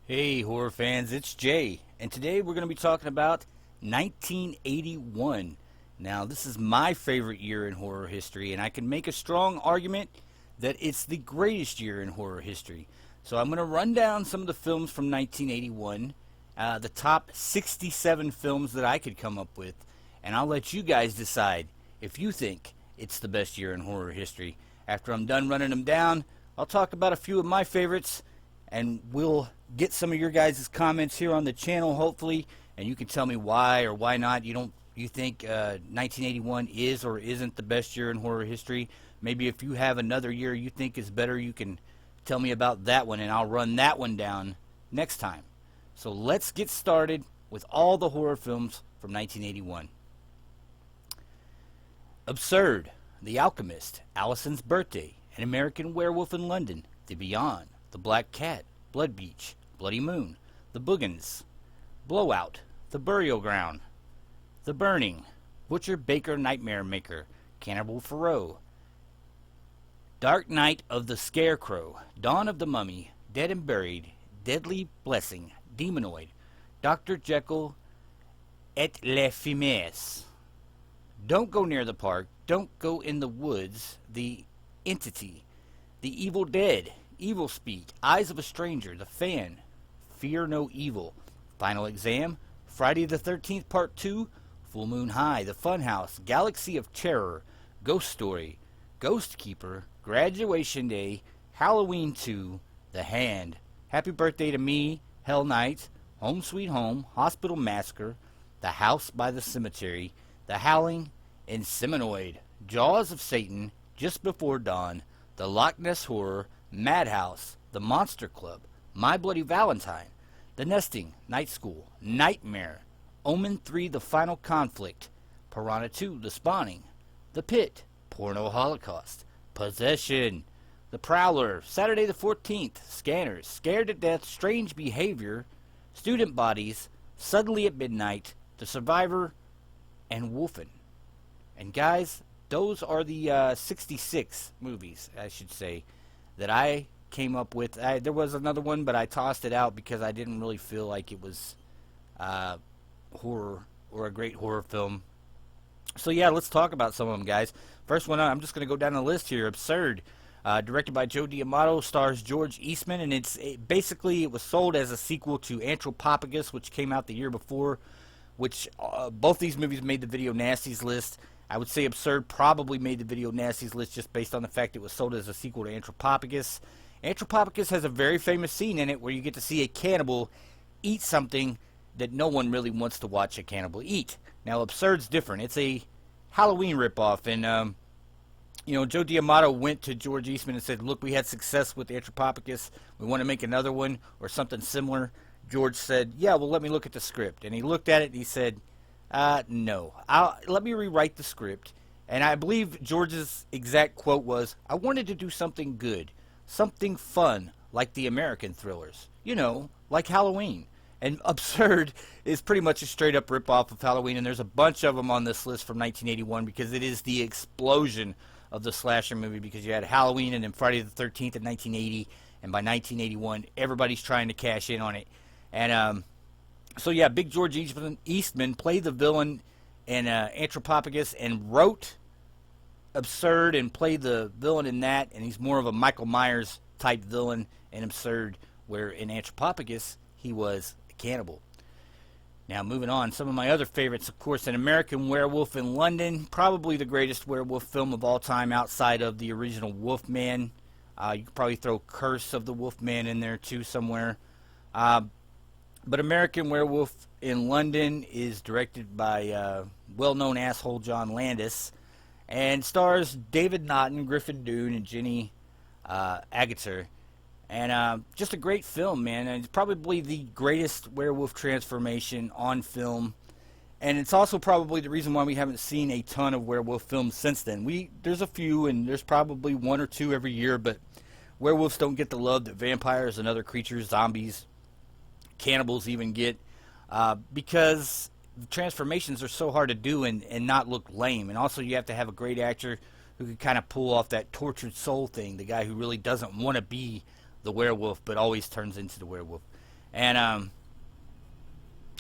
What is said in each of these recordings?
Hey horror fans, it's Jay, and today we're going to be talking about 1981. Now, this is my favorite year in horror history, and I can make a strong argument that it's the greatest year in horror history. So I'm going to run down some of the films from 1981, the top 67 films that I could come up with, and I'll let you guys decide if you think it's the best year in horror history. After I'm done running them down, I'll talk about a few of my favorites, and we'll get some of your guys' comments here on the channel, hopefully, and you can tell me why or why not you think 1981 is or isn't the best year in horror history. Maybe if you have another year you think is better, you can tell me about that one, and I'll run that one down next time. So let's get started with all the horror films from 1981. Absurd, The Alchemist, Allison's Birthday, An American Werewolf in London, The Beyond, The Black Cat, Blood Beach, Bloody Moon, The Boogans, Blowout, The Burial Ground, The Burning, Butcher Baker Nightmare Maker, Cannibal Ferox, Dark Night of the Scarecrow, Dawn of the Mummy, Dead and Buried, Deadly Blessing, Demonoid, Dr. Jekyll et les Femmes, Don't Go Near the Park, Don't Go in the Woods, The Entity, The Evil Dead, Evil Speak, Eyes of a Stranger, The Fan, Fear No Evil, Final Exam, Friday the 13th Part 2, Full Moon High, The Funhouse, Galaxy of Terror, Ghost Story, Ghost Keeper, Graduation Day, Halloween 2, The Hand, Happy Birthday to Me, Hell Night, Home Sweet Home, Hospital Massacre, The House by the Cemetery, The Howling, Inseminoid, Jaws of Satan, Just Before Dawn, The Loch Ness Horror, Madhouse, The Monster Club, My Bloody Valentine, The Nesting, Night School, Nightmare, Omen 3, The Final Conflict, Piranha 2, The Spawning, The Pit, Porno Holocaust, Possession, The Prowler, Saturday the 14th, Scanners, Scared to Death, Strange Behavior, Student Bodies, Suddenly at Midnight, The Survivor, and Wolfen. And guys, those are the 66 movies, I should say, that I came up with. There was another one, but I tossed it out because I didn't really feel like it was horror or a great horror film. So yeah, let's talk about some of them, guys. First one, I'm just going to go down the list here. Absurd, directed by Joe D'Amato, stars George Eastman, and basically it was sold as a sequel to Anthropophagus, which came out the year before, which both these movies made the Video Nasties list. I would say Absurd probably made the Video Nasties list just based on the fact it was sold as a sequel to Anthropophagus. Anthropophagus has a very famous scene in it where you get to see a cannibal eat something that no one really wants to watch a cannibal eat. Now, Absurd's different. It's a Halloween ripoff, and Joe D'Amato went to George Eastman and said, "Look, we had success with Anthropophagus. We want to make another one or something similar." George said, "Yeah, well, let me look at the script." And he looked at it and he said, "No. Let me rewrite the script." And I believe George's exact quote was, "I wanted to do something good, something fun, like the American thrillers. Like Halloween." And Absurd is pretty much a straight-up rip-off of Halloween, and there's a bunch of them on this list from 1981 because it is the explosion of the slasher movie, because you had Halloween and then Friday the 13th in 1980, and by 1981, everybody's trying to cash in on it. And so yeah, Big George Eastman played the villain in Anthropophagus and wrote Absurd and played the villain in that, and he's more of a Michael Myers type villain in Absurd, where in Anthropophagus he was a cannibal. Now moving on, some of my other favorites, of course, An American Werewolf in London, probably the greatest werewolf film of all time outside of the original Wolfman. You could probably throw Curse of the Wolfman in there too somewhere. But American Werewolf in London is directed by well-known asshole John Landis and stars David Naughton, Griffin Dunne, and Jenny Agutter. And just a great film, man. And it's probably the greatest werewolf transformation on film. And it's also probably the reason why we haven't seen a ton of werewolf films since then. There's a few, and there's probably one or two every year, but werewolves don't get the love that vampires and other creatures, zombies, cannibals even get, because the transformations are so hard to do and not look lame. And also you have to have a great actor who can kind of pull off that tortured soul thing, the guy who really doesn't want to be the werewolf but always turns into the werewolf. And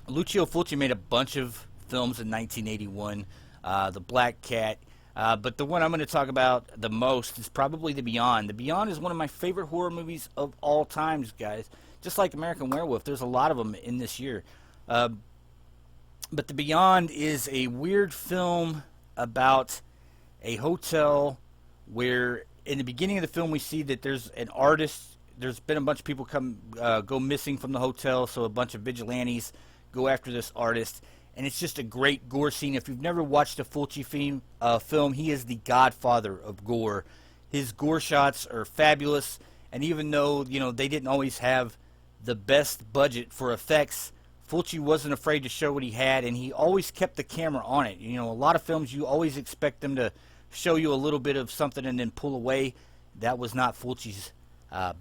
Lucio Fulci made a bunch of films in 1981, The Black Cat. But the one I'm going to talk about the most is probably The Beyond. The Beyond is one of my favorite horror movies of all times, guys. Just like American Werewolf, there's a lot of them in this year. But The Beyond is a weird film about a hotel where in the beginning of the film we see that there's an artist. There's been a bunch of people go missing from the hotel, so a bunch of vigilantes go after this artist. And it's just a great gore scene. If you've never watched a Fulci film, he is the godfather of gore. His gore shots are fabulous, and even though they didn't always have the best budget for effects, Fulci wasn't afraid to show what he had, and he always kept the camera on it. A lot of films you always expect them to show you a little bit of something and then pull away. That was not Fulci's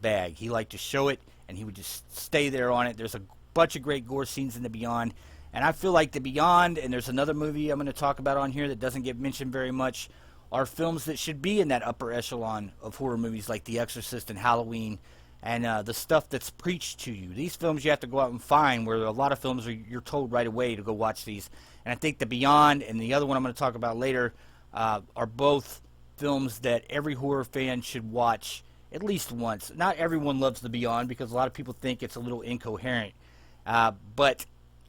bag. He liked to show it, and he would just stay there on it. There's a bunch of great gore scenes in The Beyond. And I feel like The Beyond, and there's another movie I'm going to talk about on here that doesn't get mentioned very much, are films that should be in that upper echelon of horror movies like The Exorcist and Halloween, and the stuff that's preached to you. These films you have to go out and find, where a lot of films you're told right away to go watch these. And I think The Beyond and the other one I'm going to talk about later are both films that every horror fan should watch at least once. Not everyone loves The Beyond because a lot of people think it's a little incoherent. But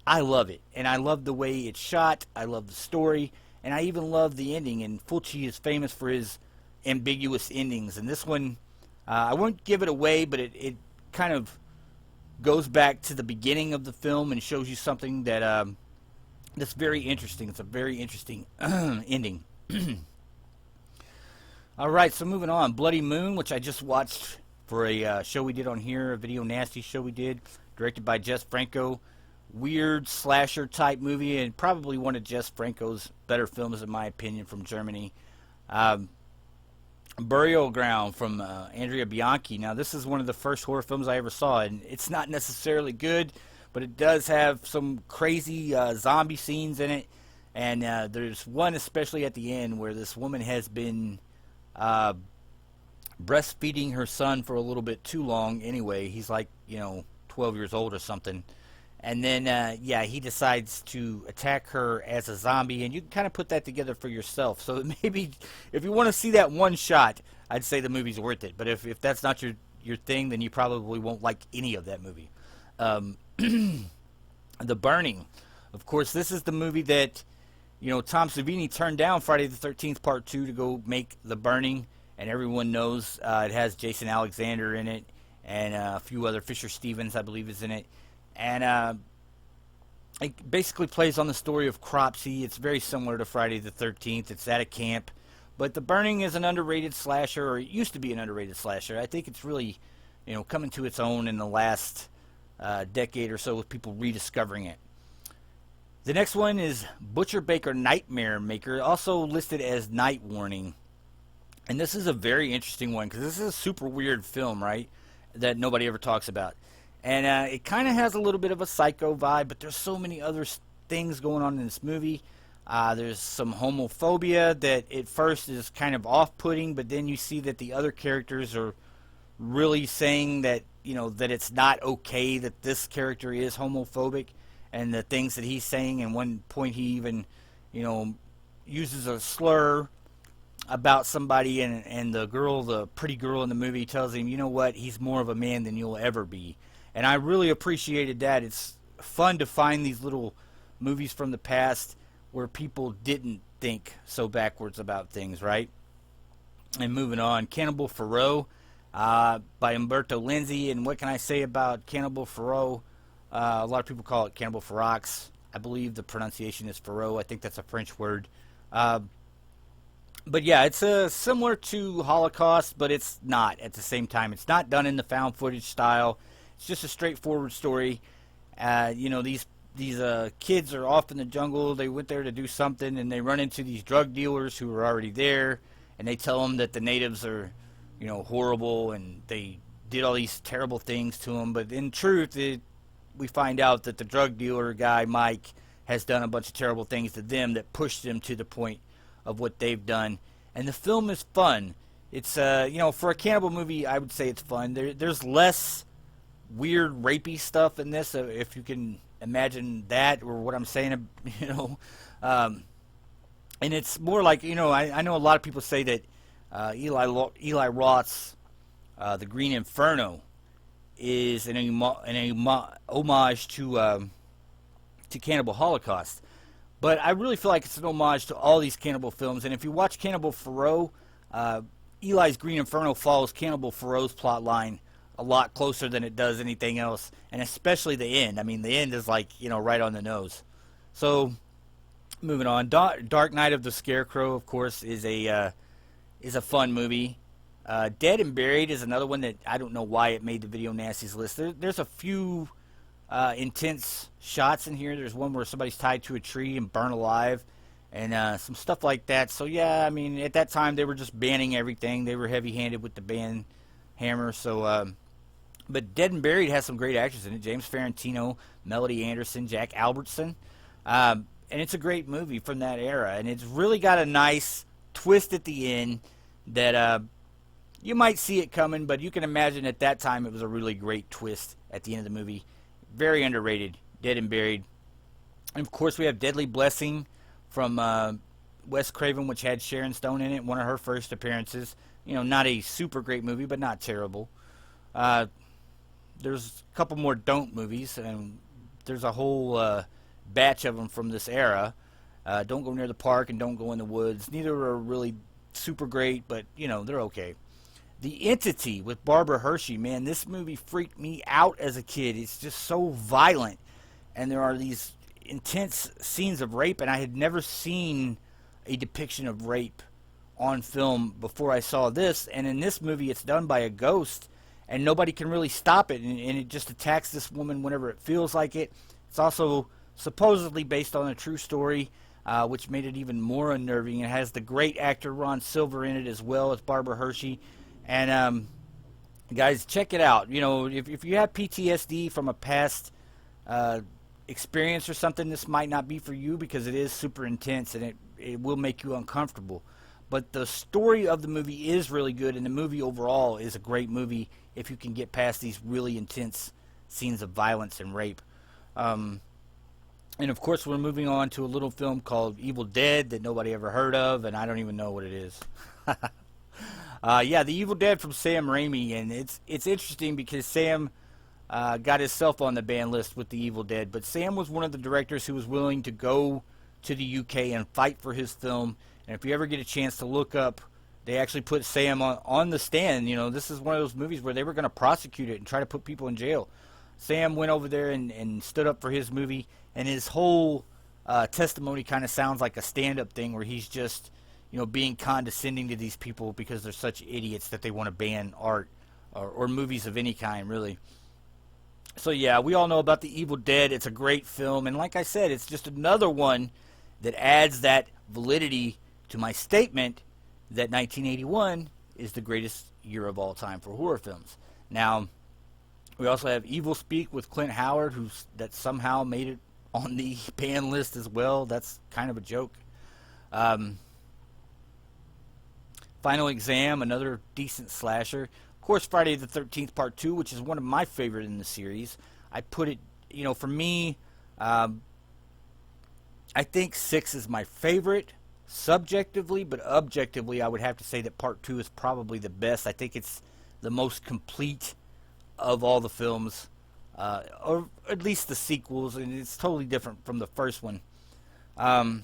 I love it, and I love the way it's shot. I love the story, and I even love the ending. And Fulci is famous for his ambiguous endings. And this one, I won't give it away, but it kind of goes back to the beginning of the film and shows you something that that's very interesting. It's a very interesting ending. All right, so moving on. Bloody Moon, which I just watched for a show we did on here, a Video Nasty show we did, directed by Jess Franco. Weird slasher type movie, and probably one of Jess Franco's better films in my opinion, from Germany. Burial Ground from Andrea Bianchi. Now this is one of the first horror films I ever saw, and it's not necessarily good, but it does have some crazy zombie scenes in it. And there's one especially at the end where this woman has been breastfeeding her son for a little bit too long anyway. He's like 12 years old or something. And then, he decides to attack her as a zombie, and you can kind of put that together for yourself. So maybe if you want to see that one shot, I'd say the movie's worth it. But if that's not your thing, then you probably won't like any of that movie. The Burning. Of course, this is the movie that, Tom Savini turned down Friday the 13th Part 2 to go make The Burning. And everyone knows it has Jason Alexander in it, and a few other, Fisher Stevens, I believe, is in it. And it basically plays on the story of Cropsey. It's very similar to Friday the 13th. It's at a camp. But The Burning is an underrated slasher, or it used to be an underrated slasher. I think it's really, coming to its own in the last decade or so with people rediscovering it. The next one is Butcher Baker Nightmare Maker, also listed as Night Warning. And this is a very interesting one because this is a super weird film, right, that nobody ever talks about. And it kind of has a little bit of a Psycho vibe, but there's so many other things going on in this movie. There's some homophobia that at first is kind of off-putting, but then you see that the other characters are really saying that, that it's not okay that this character is homophobic, and the things that he's saying. And one point he even, uses a slur about somebody, and the pretty girl in the movie tells him, you know what, he's more of a man than you'll ever be. And I really appreciated that. It's fun to find these little movies from the past where people didn't think so backwards about things, right? And moving on, Cannibal Ferox by Umberto Lenzi. And what can I say about Cannibal Ferox? A lot of people call it Cannibal Ferox. I believe the pronunciation is Ferox. I think that's a French word. But yeah, it's similar to Holocaust, but it's not at the same time. It's not done in the found footage style. It's just a straightforward story. These kids are off in the jungle. They went there to do something, and they run into these drug dealers who are already there, and they tell them that the natives are, horrible, and they did all these terrible things to them. But in truth, we find out that the drug dealer guy, Mike, has done a bunch of terrible things to them that pushed them to the point of what they've done. And the film is fun. It's, for a cannibal movie, I would say it's fun. There's less weird rapey stuff in this, if you can imagine that or what I'm saying, you know. Um, and it's more like, I know a lot of people say that Eli Roth's The Green Inferno is an homage to Cannibal Holocaust. But I really feel like it's an homage to all these cannibal films. And if you watch Cannibal Feroz, Eli's Green Inferno follows Cannibal Feroz's plot line a lot closer than it does anything else, and especially the end. I mean, the end is like, right on the nose. So, moving on, Dark Night of the Scarecrow, of course, is a fun movie. Dead and Buried is another one that I don't know why it made the Video Nasties list. There's a few intense shots in here. There's one where somebody's tied to a tree and burned alive, and some stuff like that. So yeah, I mean, at that time they were just banning everything. They were heavy-handed with the ban hammer. So, but Dead and Buried has some great actors in it: James Farentino, Melody Anderson, Jack Albertson, and it's a great movie from that era. And it's really got a nice twist at the end that you might see it coming, but you can imagine at that time it was a really great twist at the end of the movie. Very underrated, Dead and Buried. And of course we have Deadly Blessing from Wes Craven, which had Sharon Stone in it, one of her first appearances. Not a super great movie, but not terrible. There's a couple more Don't movies, and there's a whole batch of them from this era. Don't Go Near the Park and Don't Go in the Woods. Neither are really super great, but, they're okay. The Entity with Barbara Hershey, man, this movie freaked me out as a kid. It's just so violent, and there are these intense scenes of rape, and I had never seen a depiction of rape on film before I saw this. And in this movie, it's done by a ghost, and nobody can really stop it, and it just attacks this woman whenever it feels like it. It's also supposedly based on a true story, which made it even more unnerving. It has the great actor Ron Silver in it as well as Barbara Hershey. And guys, check it out. If you have PTSD from a past experience or something, this might not be for you, because it is super intense and it will make you uncomfortable. But the story of the movie is really good, and the movie overall is a great movie if you can get past these really intense scenes of violence and rape. And of course, we're moving on to a little film called Evil Dead that nobody ever heard of, and I don't even know what it is. Yeah, The Evil Dead from Sam Raimi, and it's interesting because Sam got himself on the ban list with The Evil Dead, but Sam was one of the directors who was willing to go to the UK and fight for his film. And if you ever get a chance to look up, they actually put Sam on the stand. This is one of those movies where they were going to prosecute it and try to put people in jail. Sam went over there and stood up for his movie, and his whole testimony kind of sounds like a stand-up thing where he's just being condescending to these people because they're such idiots that they want to ban art or movies of any kind, really. So yeah, we all know about The Evil Dead. It's a great film, and like I said, it's just another one that adds that validity to my statement that 1981 is the greatest year of all time for horror films. Now, we also have Evil Speak with Clint Howard, that somehow made it on the ban list as well. That's kind of a joke. Final Exam, another decent slasher. Of course, Friday the 13th Part 2, which is one of my favorite in the series. I put it, for me, I think 6 is my favorite subjectively, but objectively, I would have to say that Part 2 is probably the best. I think it's the most complete of all the films, or at least the sequels, and it's totally different from the first one. And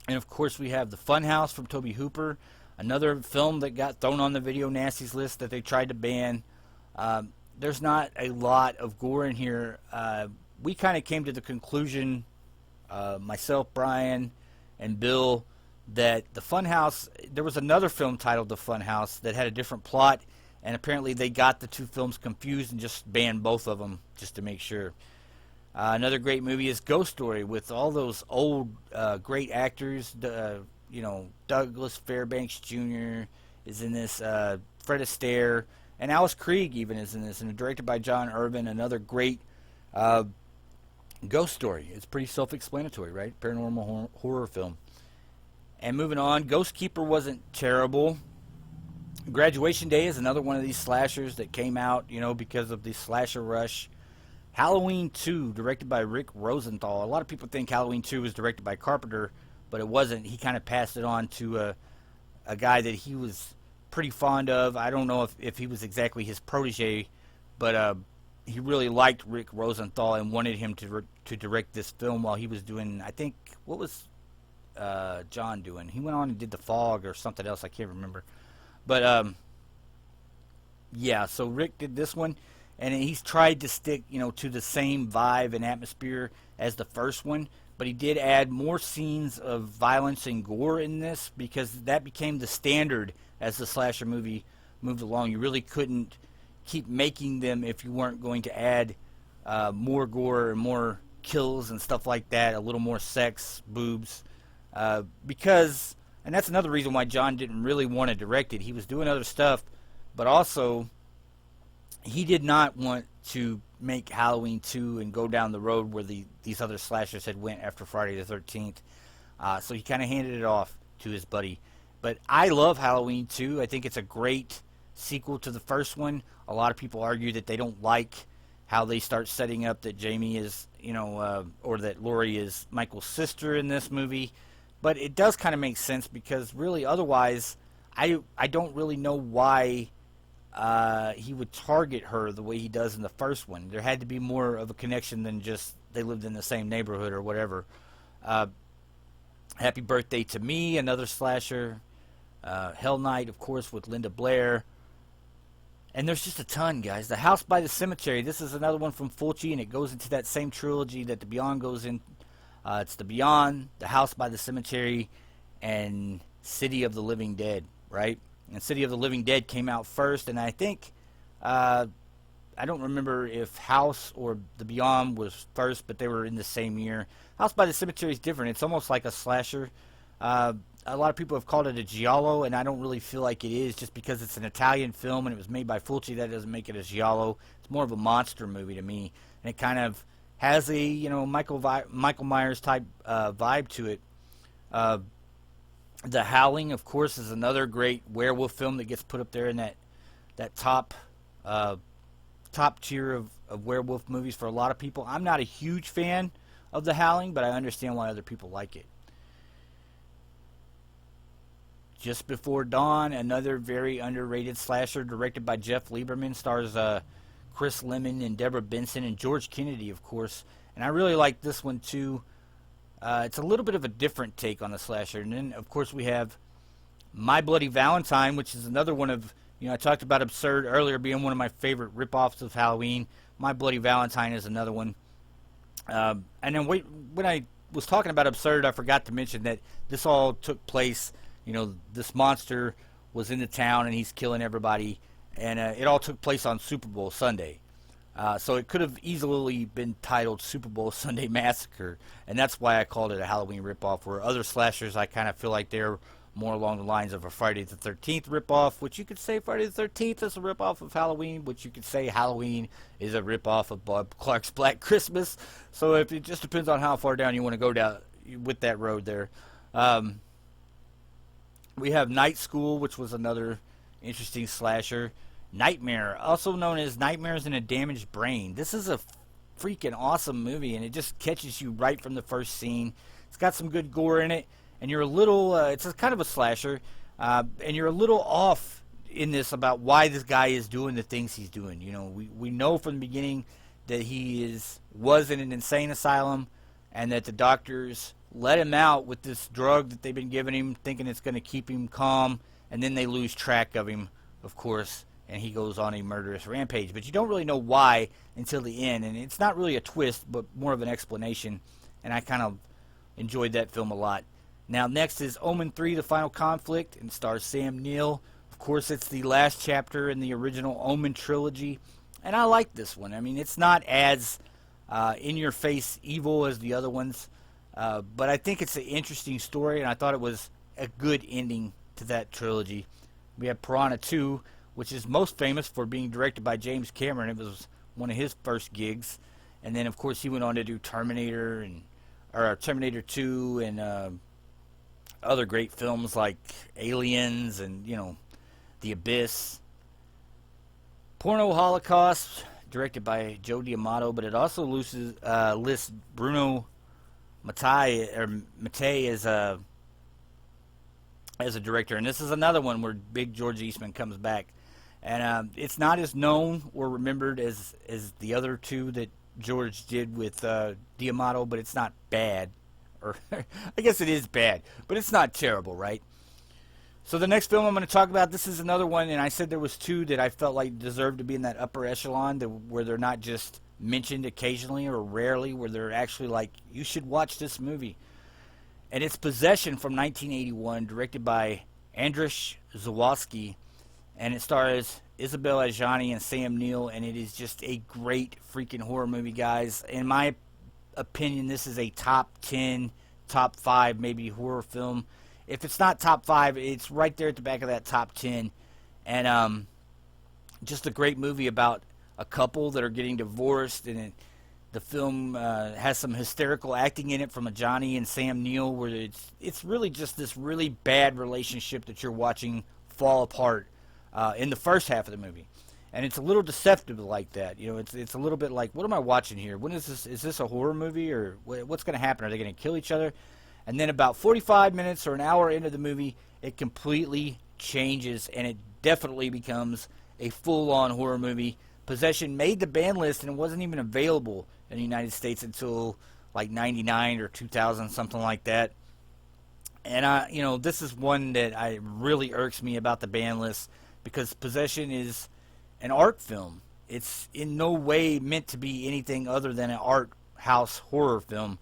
of course, we have The Funhouse from Tobe Hooper, another film that got thrown on the Video Nasties list that they tried to ban. There's not a lot of gore in here. We kind of came to the conclusion, myself, Brian, and Bill, that The Funhouse, there was another film titled The Funhouse that had a different plot, and apparently they got the two films confused and just banned both of them just to make sure. Another great movie is Ghost Story with all those old great actors. Douglas Fairbanks Jr. is in this. Fred Astaire and Alice Krige even is in this, and directed by John Irvin. Another great Ghost Story. It's pretty self-explanatory, right? Paranormal horror film. And moving on, Ghost Keeper wasn't terrible. Graduation Day is another one of these slashers that came out, because of the slasher rush. Halloween 2, directed by Rick Rosenthal. A lot of people think Halloween 2 was directed by Carpenter, but it wasn't. He kind of passed it on to a guy that he was pretty fond of. I don't know if he was exactly his protege, but he really liked Rick Rosenthal and wanted him to direct this film while he was doing, I think, what was John doing? He went on and did The Fog or something else. I can't remember. But, yeah, so Rick did this one, and he's tried to stick, to the same vibe and atmosphere as the first one, but he did add more scenes of violence and gore in this because that became the standard as the slasher movie moved along. You really couldn't keep making them if you weren't going to add more gore and more kills and stuff like that, a little more sex, boobs, because, and that's another reason why John didn't really want to direct it. He was doing other stuff, but also he did not want to make Halloween 2 and go down the road where these other slashers had went after Friday the 13th. So he kind of handed it off to his buddy. But I love Halloween 2. I think it's a great sequel to the first one. A lot of people argue that they don't like how they start setting up that Jamie is, or that Laurie is Michael's sister in this movie. But it does kind of make sense because really otherwise I don't really know why he would target her the way he does in the first one. There had to be more of a connection than just they lived in the same neighborhood or whatever. Happy Birthday to Me, another slasher. Hell Night, of course, with Linda Blair. And there's just a ton, guys. The House by the Cemetery. This is another one from Fulci, and it goes into that same trilogy that The Beyond goes in. It's The Beyond, The House by the Cemetery, and City of the Living Dead, right? And City of the Living Dead came out first, and I think, I don't remember if House or The Beyond was first, but they were in the same year. House by the Cemetery is different. It's almost like a slasher. A lot of people have called it a giallo, and I don't really feel like it is just because it's an Italian film and it was made by Fulci. That doesn't make it a giallo. It's more of a monster movie to me, and it kind of has a Michael Myers type vibe to it. The Howling, of course, is another great werewolf film that gets put up there in that top tier of werewolf movies for a lot of people. I'm not a huge fan of The Howling, but I understand why other people like it. Just Before Dawn, another very underrated slasher directed by Jeff Lieberman, stars Chris Lemmon and Deborah Benson and George Kennedy, of course. And I really like this one too. It's a little bit of a different take on the slasher. And then, of course, we have My Bloody Valentine, which is another one of, I talked about Absurd earlier being one of my favorite rip-offs of Halloween. My Bloody Valentine is another one. And then when I was talking about Absurd, I forgot to mention that this all took place, this monster was in the town and he's killing everybody. And it all took place on Super Bowl Sunday. So it could have easily been titled Super Bowl Sunday Massacre. And that's why I called it a Halloween ripoff, where other slashers, I kind of feel like they're more along the lines of a Friday the 13th ripoff, which you could say Friday the 13th is a ripoff of Halloween, which you could say Halloween is a ripoff of Bob Clark's Black Christmas. So it just depends on how far down you want to go down with that road there. We have Night School, which was another interesting slasher. Nightmare, also known as Nightmares in a Damaged Brain. This is a freaking awesome movie, and it just catches you right from the first scene. It's got some good gore in it, and you're a little, it's a kind of a slasher, and you're a little off in this about why this guy is doing the things he's doing. We know from the beginning that he was in an insane asylum, and that the doctors let him out with this drug that they've been giving him, thinking it's going to keep him calm, and then they lose track of him, of course, and he goes on a murderous rampage. But you don't really know why until the end, and it's not really a twist, but more of an explanation, and I kind of enjoyed that film a lot. Now, next is Omen 3, The Final Conflict, and stars Sam Neill. Of course, it's the last chapter in the original Omen trilogy, and I like this one. I mean, it's not as in-your-face evil as the other ones, but I think it's an interesting story, and I thought it was a good ending to that trilogy. We have Piranha 2, which is most famous for being directed by James Cameron. It was one of his first gigs. And then, of course, he went on to do Terminator 2 and other great films like Aliens and, The Abyss, Porno Holocaust, directed by Joe D'Amato, but it also lists Bruno Mattei as a director, and this is another one where Big George Eastman comes back, and it's not as known or remembered as the other two that George did with D'Amato, but it's not bad, or I guess it is bad, but it's not terrible, right? So the next film I'm going to talk about, this is another one, and I said there was two that I felt like deserved to be in that upper echelon, where they're not just mentioned occasionally or rarely, where they're actually like, you should watch this movie. And it's Possession from 1981, directed by Andrzej Zawadzki, and it stars Isabelle Adjani and Sam Neill, and it is just a great freaking horror movie, guys. In my opinion, this is a top 10, top 5 maybe horror film. If it's not top 5, it's right there at the back of that top 10. And just a great movie about a couple that are getting divorced. And the film has some hysterical acting in it from Adjani and Sam Neill, where it's really just this really bad relationship that you're watching fall apart in the first half of the movie. And it's a little deceptive like that. You know, it's a little bit like, what am I watching here? When is this? Is this a horror movie, or what's going to happen? Are they going to kill each other? And then about 45 minutes or an hour into the movie, it completely changes, and it definitely becomes a full-on horror movie. Possession made the ban list, and it wasn't even available in the United States until like 99 or 2000, something like that. And you know, this is one that really irks me about the ban list, because Possession is an art film. It's in no way meant to be anything other than an art house horror film.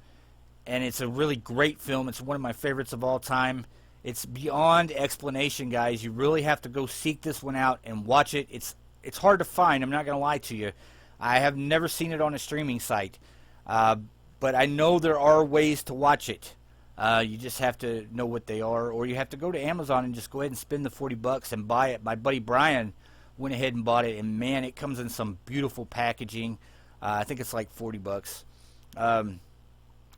And it's a really great film. It's one of my favorites of all time. It's beyond explanation, guys. You really have to go seek this one out and watch it. It's hard to find. I'm not going to lie to you. I have never seen it on a streaming site. But I know there are ways to watch it. You just have to know what they are. Or you have to go to Amazon and just go ahead and spend the $40 and buy it. My buddy Brian went ahead and bought it. And, man, it comes in some beautiful packaging. I think it's like $40.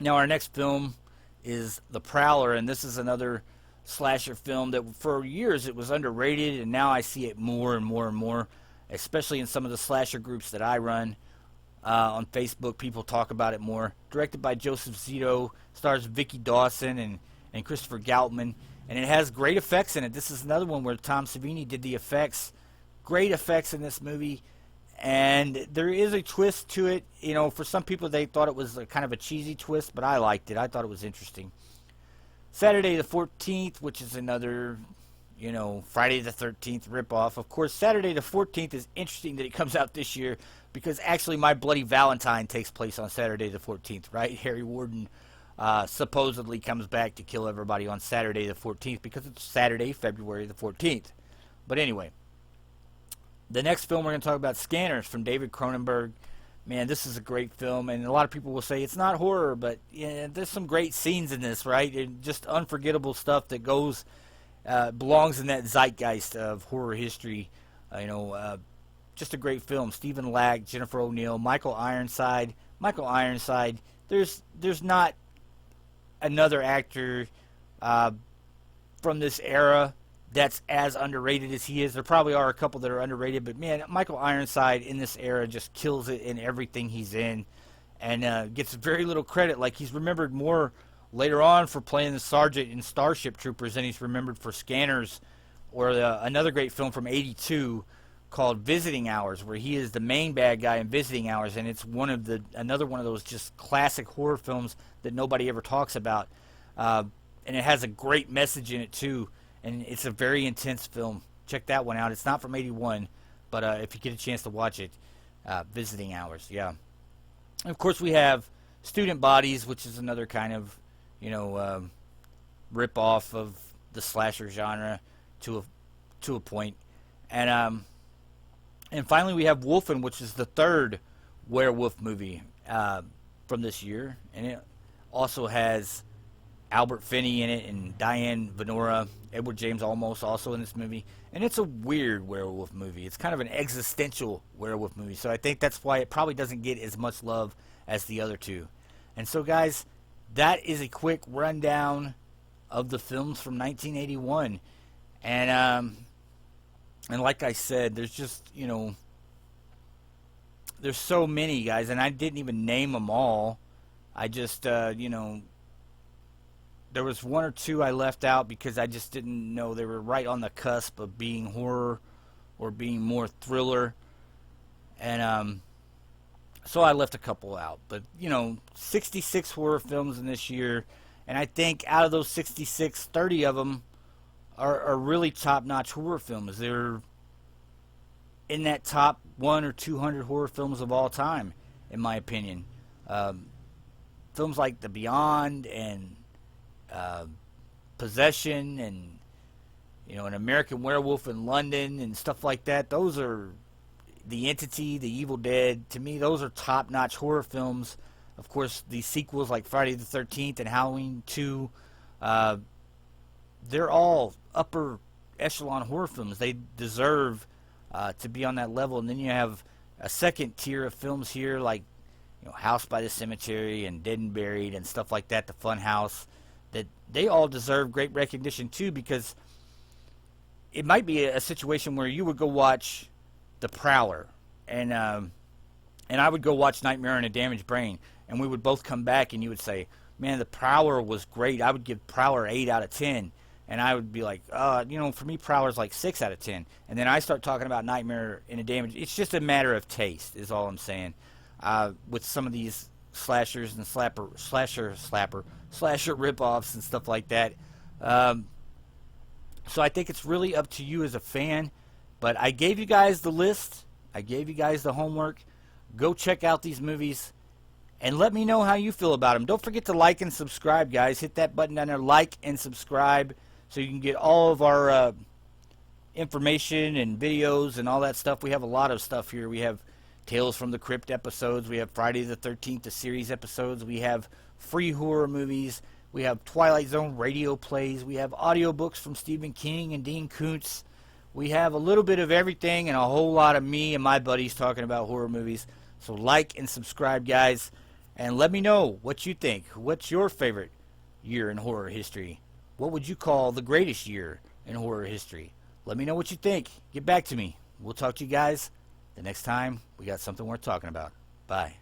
Now, our next film is The Prowler, and this is another slasher film that for years it was underrated, and now I see it more and more and more, especially in some of the slasher groups that I run on Facebook. People talk about it more. Directed by Joseph Zito, stars Vicky Dawson and Christopher Galtman, and it has great effects in it. This is another one where Tom Savini did the effects. Great effects in this movie. And there is a twist to it. You know, for some people they thought it was a kind of a cheesy twist, but I liked it. I thought it was interesting. Saturday the 14th, which is another, you know, Friday the 13th ripoff. Of course, Saturday the 14th is interesting that it comes out this year, because actually My Bloody Valentine takes place on Saturday the 14th, right? Harry Warden supposedly comes back to kill everybody on Saturday the 14th because it's Saturday, February the 14th. But anyway. The next film we're going to talk about, Scanners, from David Cronenberg. Man, this is a great film, and a lot of people will say it's not horror, but yeah, there's some great scenes in this, right? And just unforgettable stuff that belongs in that zeitgeist of horror history. Just a great film. Stephen Lack, Jennifer O'Neill, Michael Ironside. There's not another actor from this era that's as underrated as he is. There probably are a couple that are underrated, but man, Michael Ironside in this era just kills it in everything he's in, and gets very little credit. Like, he's remembered more later on for playing the sergeant in Starship Troopers than he's remembered for Scanners, or another great film from '82 called Visiting Hours, where he is the main bad guy in Visiting Hours, and it's another one of those just classic horror films that nobody ever talks about, and it has a great message in it too. And it's a very intense film. Check that one out. It's not from '81, but if you get a chance to watch it, Visiting Hours, yeah. And of course, we have Student Bodies, which is another kind of, rip-off of the slasher genre to a point. And finally, we have Wolfen, which is the third werewolf movie from this year. And it also has Albert Finney in it, and Diane Venora, Edward James Olmos also in this movie. And it's a weird werewolf movie. It's kind of an existential werewolf movie. So I think that's why it probably doesn't get as much love as the other two. And so, guys, that is a quick rundown of the films from 1981. And And like I said, there's just, there's so many guys, and I didn't even name them all. I just, there was one or two I left out because I just didn't know they were right on the cusp of being horror or being more thriller. And so I left a couple out. But, 66 horror films in this year. And I think out of those 66, 30 of them are really top-notch horror films. They're in that top 1 or 200 horror films of all time, in my opinion. Films like The Beyond and Possession and, An American Werewolf in London and stuff like that. Those are The Entity, The Evil Dead. To me, those are top-notch horror films. Of course, the sequels like Friday the 13th and Halloween 2, they're all upper echelon horror films. They deserve to be on that level. And then you have a second tier of films here like House by the Cemetery and Dead and Buried and stuff like that, The Fun House, that they all deserve great recognition too, because it might be a situation where you would go watch The Prowler and I would go watch Nightmare on a Damaged Brain, and we would both come back and you would say, man, The Prowler was great. I would give Prowler 8 out of 10. And I would be like, for me, Prowler's like 6 out of 10. And then I start talking about Nightmare in a Damaged. It's just a matter of taste, is all I'm saying. With some of these slashers and slasher rip-offs and stuff like that. So I think it's really up to you as a fan. But I gave you guys the list. I gave you guys the homework. Go check out these movies and let me know how you feel about them. Don't forget to like and subscribe, guys. Hit that button down there, like and subscribe, so you can get all of our information and videos and all that stuff. We have a lot of stuff here. We have Tales from the Crypt episodes. We have Friday the 13th, the series episodes. We have free horror movies. We have Twilight Zone radio plays. We have audiobooks from Stephen King and Dean Koontz. We have a little bit of everything and a whole lot of me and my buddies talking about horror movies. So like and subscribe, guys, and let me know what you think. What's your favorite year in horror history? What would you call the greatest year in horror history? Let me know what you think. Get back to me. We'll talk to you guys the next time we got something worth talking about. Bye.